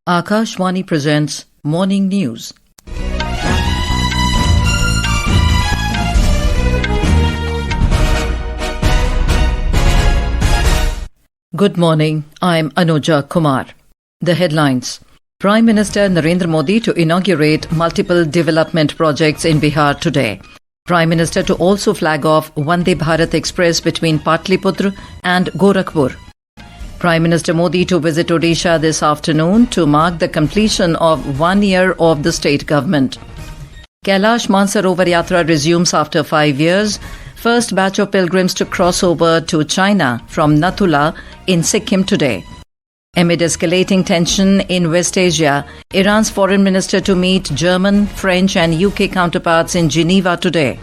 Akashvani presents Morning News. Good morning, I'm Anuja Kumar. The headlines. Prime Minister Narendra Modi to inaugurate multiple development projects in Bihar today. Prime Minister to also flag off Vande Bharat Express between Patliputra and Gorakhpur. Prime Minister Modi to visit Odisha this afternoon to mark the completion of 1 year of the state government. Kailash Mansarovar Yatra resumes after 5 years. First batch of pilgrims to cross over to China from Nathula in Sikkim today. Amid escalating tension in West Asia, Iran's foreign minister to meet German, French and UK counterparts in Geneva today.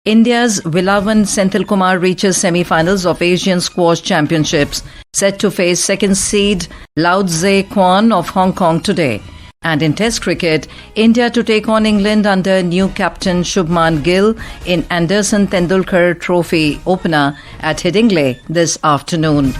India's Velavan Senthilkumar reaches semifinals of Asian Squash Championships, set to face second seed Kwan of Hong Kong today. And in Test cricket, India to take on England under new captain Shubman Gill in Anderson-Tendulkar Trophy opener at Headingley this afternoon.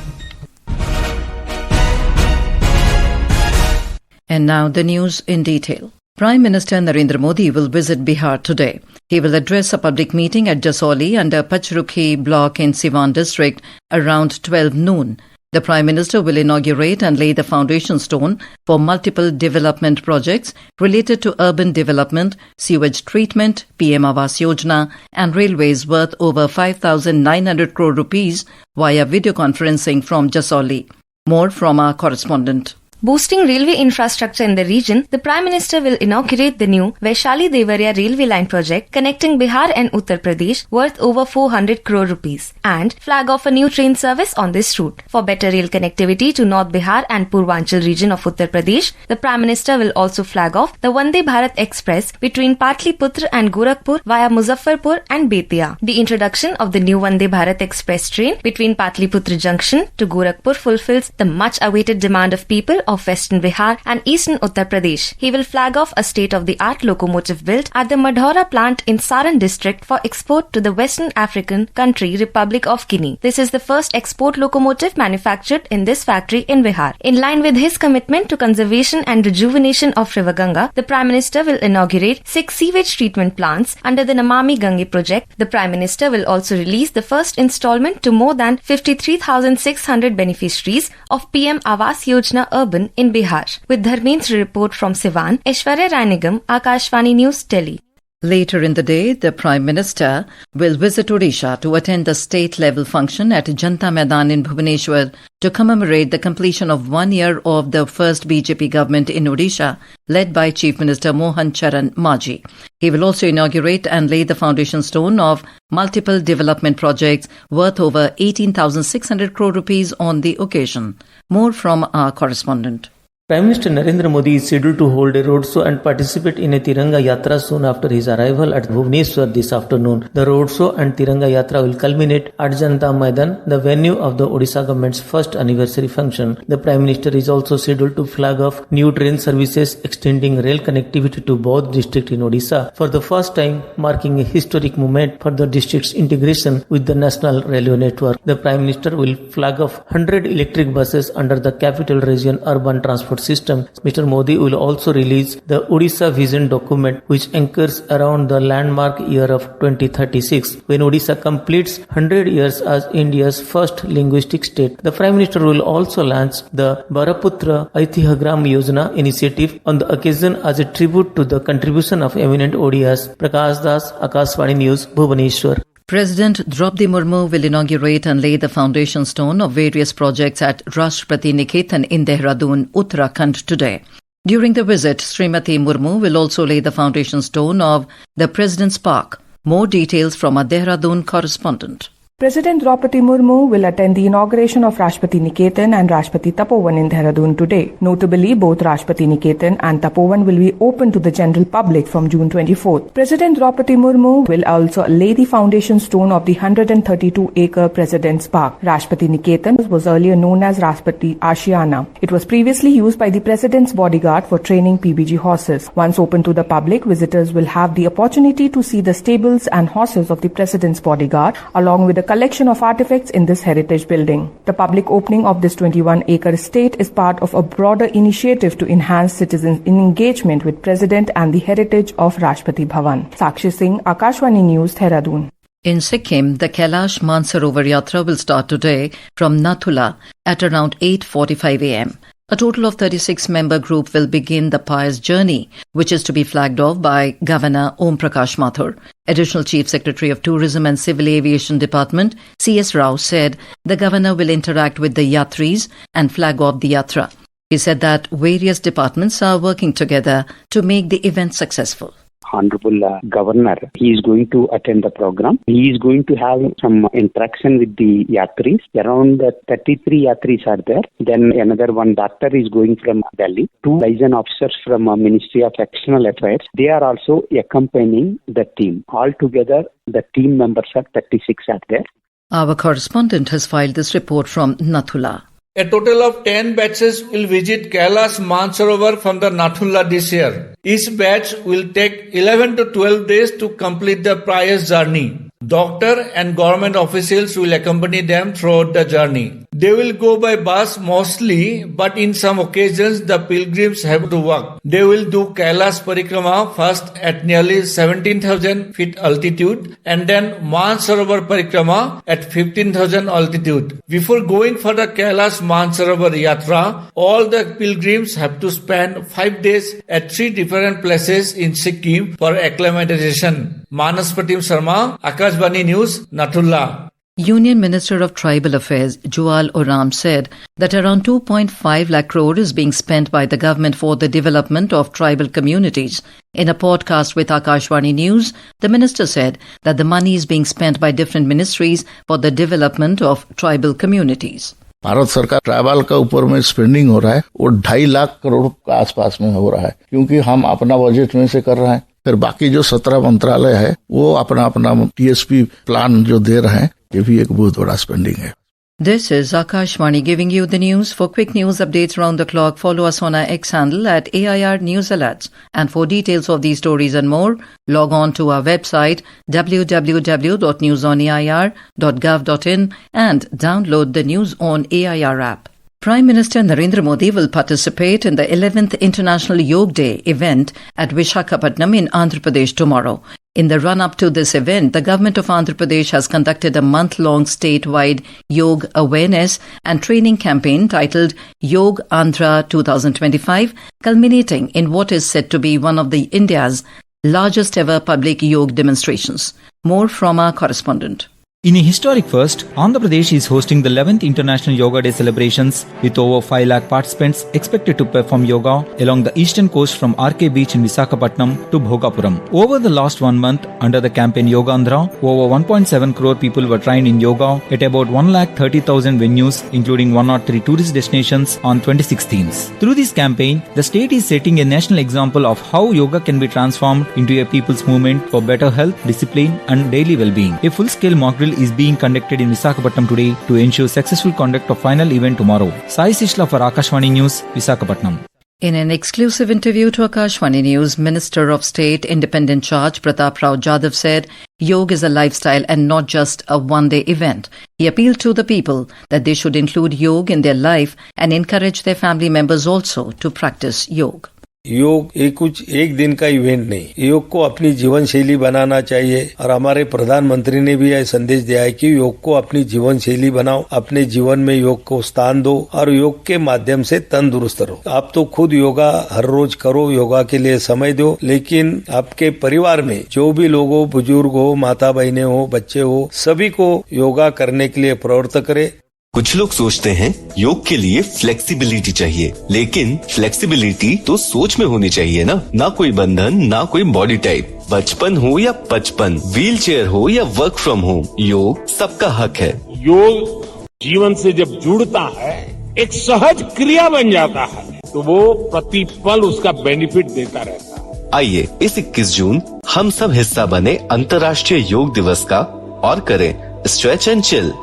And now the news in detail. Prime Minister Narendra Modi will visit Bihar today. He will address a public meeting at Jasauli under Pachrukhi block in Siwan district around 12 noon. The Prime Minister will inaugurate and lay the foundation stone for multiple development projects related to urban development, sewage treatment, PM Awas Yojana and railways worth over 5,900 crore rupees via video conferencing from Jasauli. More from our correspondent. Boosting railway infrastructure in the region, the Prime Minister will inaugurate the new Vaishali-Devariya railway line project connecting Bihar and Uttar Pradesh worth over 400 crore rupees and flag off a new train service on this route. For better rail connectivity to North Bihar and Purvanchal region of Uttar Pradesh, the Prime Minister will also flag off the Vande Bharat Express between Patliputra and Gorakhpur via Muzaffarpur and Bettiah. The introduction of the new Vande Bharat Express train between Patliputra Junction to Gorakhpur fulfills the much-awaited demand of people of Western Bihar and Eastern Uttar Pradesh. He will flag off a state-of-the-art locomotive built at the Madhaura plant in Saran district for export to the Western African country Republic of Guinea. This is the first export locomotive manufactured in this factory in Bihar. In line with his commitment to conservation and rejuvenation of River Ganga, the Prime Minister will inaugurate 6 sewage treatment plants under the Namami Gange project. The Prime Minister will also release the first installment to more than 53,600 beneficiaries of PM Awas Yojana Urban in Bihar. With Dharmendra report from Siwan, Aishwarya Rai Nigam, Akashvani News, Delhi. Later in the day, the Prime Minister will visit Odisha to attend the state-level function at Janta Maidan in Bhubaneswar to commemorate the completion of 1 year of the first BJP government in Odisha, led by Chief Minister Mohan Charan Majhi. He will also inaugurate and lay the foundation stone of multiple development projects worth over 18,600 crore rupees on the occasion. More from our correspondent. Prime Minister Narendra Modi is scheduled to hold a roadshow and participate in a Tiranga Yatra soon after his arrival at Bhubaneswar this afternoon. The roadshow and Tiranga Yatra will culminate at Janta Maidan, the venue of the Odisha government's first anniversary function. The Prime Minister is also scheduled to flag off new train services extending rail connectivity to both districts in Odisha for the first time, marking a historic moment for the district's integration with the national railway network. The Prime Minister will flag off 100 electric buses under the Capital Region Urban Transport System. Mr. Modi will also release the Odisha Vision document, which anchors around the landmark year of 2036, when Odisha completes 100 years as India's first linguistic state. The Prime Minister will also launch the Baraputra Aitihyagram Yojana initiative on the occasion as a tribute to the contribution of eminent ODIs. Prakash Das, Akashvani News, Bhubaneswar. President Draupadi Murmu will inaugurate and lay the foundation stone of various projects at Rashtrapati Niketan in Dehradun, Uttarakhand today. During the visit, Srimati Murmu will also lay the foundation stone of the President's Park. More details from our Dehradun correspondent. President Draupadi Murmu will attend the inauguration of Rashtrapati Niketan and Rashtrapati Tapovan in Dehradun today. Notably, both Rashtrapati Niketan and Tapovan will be open to the general public from June 24th. President Draupadi Murmu will also lay the foundation stone of the 132-acre President's Park. Rashtrapati Niketan was earlier known as Rashtrapati Ashiana. It was previously used by the President's bodyguard for training PBG horses. Once open to the public, visitors will have the opportunity to see the stables and horses of the President's bodyguard, along with the collection of artifacts in this heritage building. The public opening of this 21-acre estate is part of a broader initiative to enhance citizens' engagement with President and the heritage of Rashtrapati Bhavan. Sakshi Singh, Akashvani News, Dehradun. In Sikkim, the Kailash Mansarovar Yatra will start today from Nathula at around 8:45 a.m. A total of 36-member group will begin the pious journey, which is to be flagged off by Governor Om Prakash Mathur. Additional Chief Secretary of Tourism and Civil Aviation Department, C.S. Rao, said the governor will interact with the yatris and flag off the yatra. He said that various departments are working together to make the event successful. Honorable Governor, he is going to attend the program. He is going to have some interaction with the yatris. Around 33 yatris are there. Then another one doctor is going from Delhi. 2 liaison officers from Ministry of External Affairs. They are also accompanying the team. Altogether, the team members are 36 are there. Our correspondent has filed this report from Nathula. A total of 10 batches will visit Kailash Mansarovar from the Nathula this year. Each batch will take 11 to 12 days to complete the pious journey. Doctor and government officials will accompany them throughout the journey. They will go by bus mostly, but in some occasions the pilgrims have to walk. They will do Kailash Parikrama first at nearly 17,000 feet altitude and then Mansarovar Parikrama at 15,000 altitude. Before going for the Kailash Mansarovar Yatra, all the pilgrims have to spend 5 days at 3 different places in Sikkim for acclimatization. Manaspatim Sharma, Akashvani News, Nathula. Union Minister of Tribal Affairs, Jual Oram, said that around 2.5 lakh crore is being spent by the government for the development of tribal communities. In a podcast with Akashvani News, the minister said that the money is being spent by different ministries for the development of tribal communities. Bharat सरकार tribal का ऊपर में spending हो रहा है वो 2.5 लाख करोड़ के आसपास में हो रहा है क्योंकि हम अपना बजट में से कर रहे हैं फिर बाकी जो 17 मंत्रालय है वो अपना टीएसपी प्लान जो दे रहे हैं ये भी एक बहुत बड़ा स्पेंडिंग है. This is Akashvani giving you the news. For quick news updates round the clock, follow us on our X handle at AIR News Alerts. And for details of these stories and more, log on to our website www.newsonair.gov.in and download the News on AIR app. Prime Minister Narendra Modi will participate in the 11th International Yoga Day event at Visakhapatnam in Andhra Pradesh tomorrow. In the run-up to this event, the government of Andhra Pradesh has conducted a month-long statewide yoga awareness and training campaign titled Yoga Andhra 2025, culminating in what is said to be one of the India's largest ever public yoga demonstrations. More from our correspondent. In a historic first, Andhra Pradesh is hosting the 11th International Yoga Day celebrations with over 5 lakh participants expected to perform yoga along the eastern coast from RK Beach in Visakhapatnam to Bhogapuram. Over the last 1 month, under the campaign Yoga Andhra, over 1.7 crore people were trained in yoga at about 1,30,000 venues, including 103 tourist destinations on 26 themes. Through this campaign, the state is setting a national example of how yoga can be transformed into a people's movement for better health, discipline and daily well-being. A full-scale mock drill is being conducted in Visakhapatnam today to ensure successful conduct of final event tomorrow. Sai Sishla for Akashvani News, Visakhapatnam. In an exclusive interview to Akashvani News, Minister of State Independent Charge Pratap Rao Jadhav said yoga is a lifestyle and not just a one-day event. He appealed to the people that they should include yoga in their life and encourage their family members also to practice yoga. योग एक दिन का event नहीं, योग को अपनी जीवन शैली बनाना चाहिए और हमारे प्रधानमंत्री ने भी यह संदेश दिया है कि योग को अपनी जीवन शैली बनाओ, अपने जीवन में योग को स्थान दो और योग के माध्यम से तंदुरुस्त रहो. आप तो खुद योगा हर रोज करो, योगा के लिए समय दो, लेकिन आपके परिवार में जो भी लोग हो, बुजुर्ग हो, माता बहने हो, बच्चे हो, सभी को योगा करने के लिए प्रवृत्त करे. कुछ लोग सोचते हैं योग के लिए फ्लेक्सिबिलिटी चाहिए, लेकिन फ्लेक्सिबिलिटी तो सोच में होनी चाहिए ना कोई बंधन, ना कोई बॉडी टाइप. बचपन हो या 55, व्हील चेयर हो या वर्क फ्रॉम होम, योग सबका हक है. योग जीवन से जब जुड़ता है, एक सहज क्रिया बन जाता है, तो वो प्रतिपल उसका बेनिफिट देता रहता है. आइए इस 21 जून हम सब हिस्सा बने अंतर्राष्ट्रीय योग दिवस का और करें स्ट्रेच एंड चिल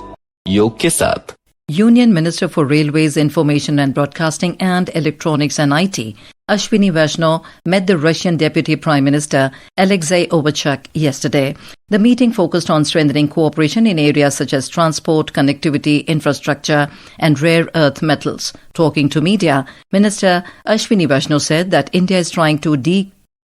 योग के साथ. Union Minister for Railways, Information and Broadcasting and Electronics and IT, Ashwini Vaishnav met the Russian Deputy Prime Minister Alexei Overchuk yesterday. The meeting focused on strengthening cooperation in areas such as transport, connectivity, infrastructure and rare earth metals. Talking to media, Minister Ashwini Vaishnav said that India is trying to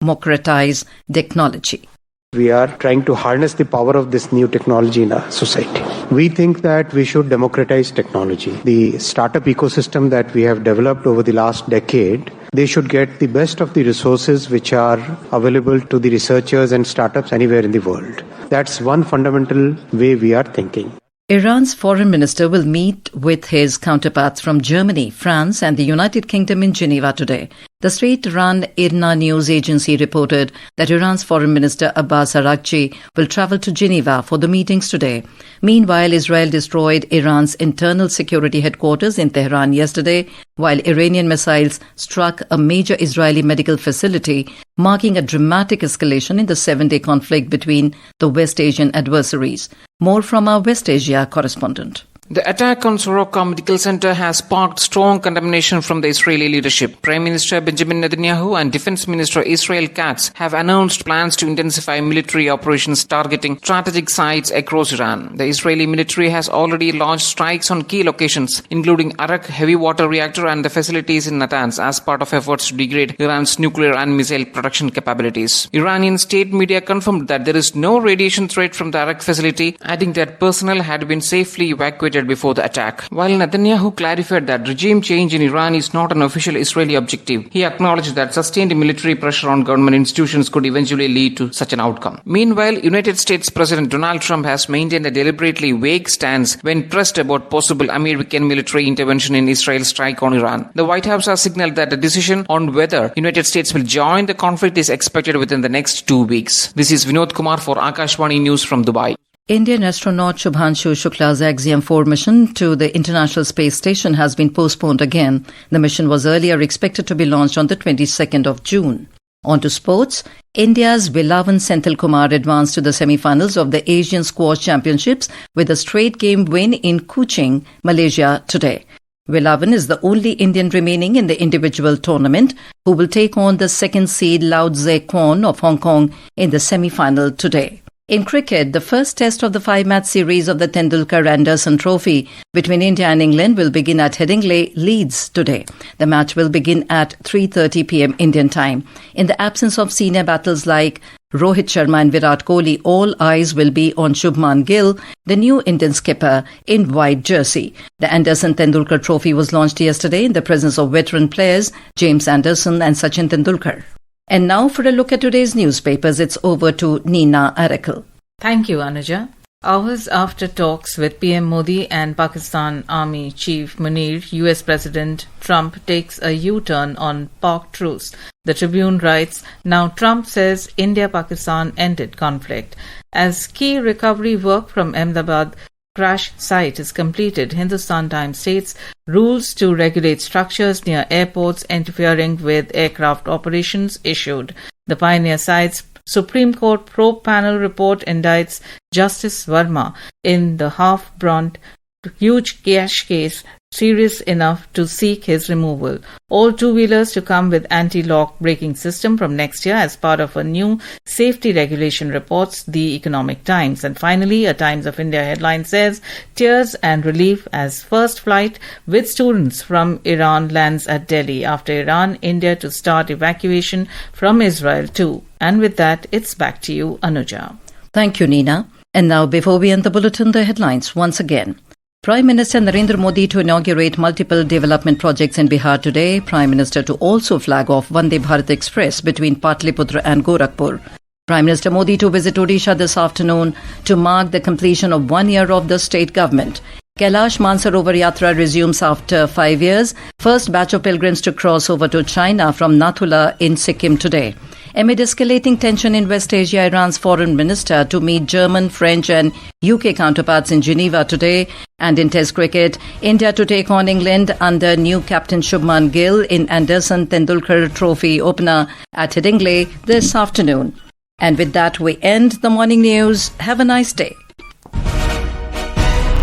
democratize technology. We are trying to harness the power of this new technology in our society. We think that we should democratize technology. The startup ecosystem that we have developed over the last decade, they should get the best of the resources which are available to the researchers and startups anywhere in the world. That's one fundamental way we are thinking. Iran's foreign minister will meet with his counterparts from Germany, France and the United Kingdom in Geneva today. The state-run IRNA news agency reported that Iran's foreign minister Abbas Araghchi will travel to Geneva for the meetings today. Meanwhile, Israel destroyed Iran's internal security headquarters in Tehran yesterday, while Iranian missiles struck a major Israeli medical facility, marking a dramatic escalation in the 7-day conflict between the West Asian adversaries. More from our West Asia correspondent. The attack on Soroka Medical Center has sparked strong condemnation from the Israeli leadership. Prime Minister Benjamin Netanyahu and Defense Minister Israel Katz have announced plans to intensify military operations targeting strategic sites across Iran. The Israeli military has already launched strikes on key locations, including Arak heavy water reactor and the facilities in Natanz, as part of efforts to degrade Iran's nuclear and missile production capabilities. Iranian state media confirmed that there is no radiation threat from the Arak facility, adding that personnel had been safely evacuated before the attack. While Netanyahu clarified that regime change in Iran is not an official Israeli objective, he acknowledged that sustained military pressure on government institutions could eventually lead to such an outcome. Meanwhile, United States President Donald Trump has maintained a deliberately vague stance when pressed about possible American military intervention in Israel's strike on Iran. The White House has signaled that a decision on whether United States will join the conflict is expected within the next 2 weeks. This is Vinod Kumar for Akashvani News from Dubai. Indian astronaut Shubhanshu Shukla's Axiom 4 mission to the International Space Station has been postponed again. The mission was earlier expected to be launched on the 22nd of June. On to sports. India's Velavan Senthilkumar advanced to the semifinals of the Asian Squash Championships with a straight game win in Kuching, Malaysia today. Velavan is the only Indian remaining in the individual tournament who will take on the second seed Lao Tse Kwan of Hong Kong in the semi-final today. In cricket, the first test of the 5-match series of the Tendulkar-Anderson Trophy between India and England will begin at Headingley, Leeds today. The match will begin at 3:30 p.m. Indian time. In the absence of senior battles like Rohit Sharma and Virat Kohli, all eyes will be on Shubman Gill, the new Indian skipper in white jersey. The Anderson-Tendulkar Trophy was launched yesterday in the presence of veteran players James Anderson and Sachin Tendulkar. And now for a look at today's newspapers, it's over to Nina Arakel. Thank you, Anuja. Hours after talks with PM Modi and Pakistan Army Chief Munir, US President Trump takes a U-turn on Pak truce. The Tribune writes, now Trump says India-Pakistan ended conflict. As key recovery work from Ahmedabad crash site is completed, Hindustan Times states rules to regulate structures near airports interfering with aircraft operations issued. The Pioneer cites Supreme Court probe panel report indicts Justice Verma in the half-burnt huge cash case serious enough to seek his removal. All two-wheelers to come with anti-lock braking system from next year as part of a new safety regulation, reports The Economic Times. And finally, a Times of India headline says, tears and relief as first flight with students from Iran lands at Delhi after Iran, India to start evacuation from Israel too. And with that, it's back to you, Anuja. Thank you, Nina. And now, before we end the bulletin, the headlines once again. Prime Minister Narendra Modi to inaugurate multiple development projects in Bihar today. Prime Minister to also flag off Vande Bharat Express between Patliputra and Gorakhpur. Prime Minister Modi to visit Odisha this afternoon to mark the completion of 1 year of the state government. Kailash Mansarovar Yatra resumes after 5 years. First batch of pilgrims to cross over to China from Nathula in Sikkim today. Amid escalating tension in West Asia, Iran's foreign minister to meet German, French and UK counterparts in Geneva today. And in Test cricket, India to take on England under new captain Shubman Gill in Anderson-Tendulkar Trophy opener at Headingley this afternoon. And with that, we end the morning news. Have a nice day.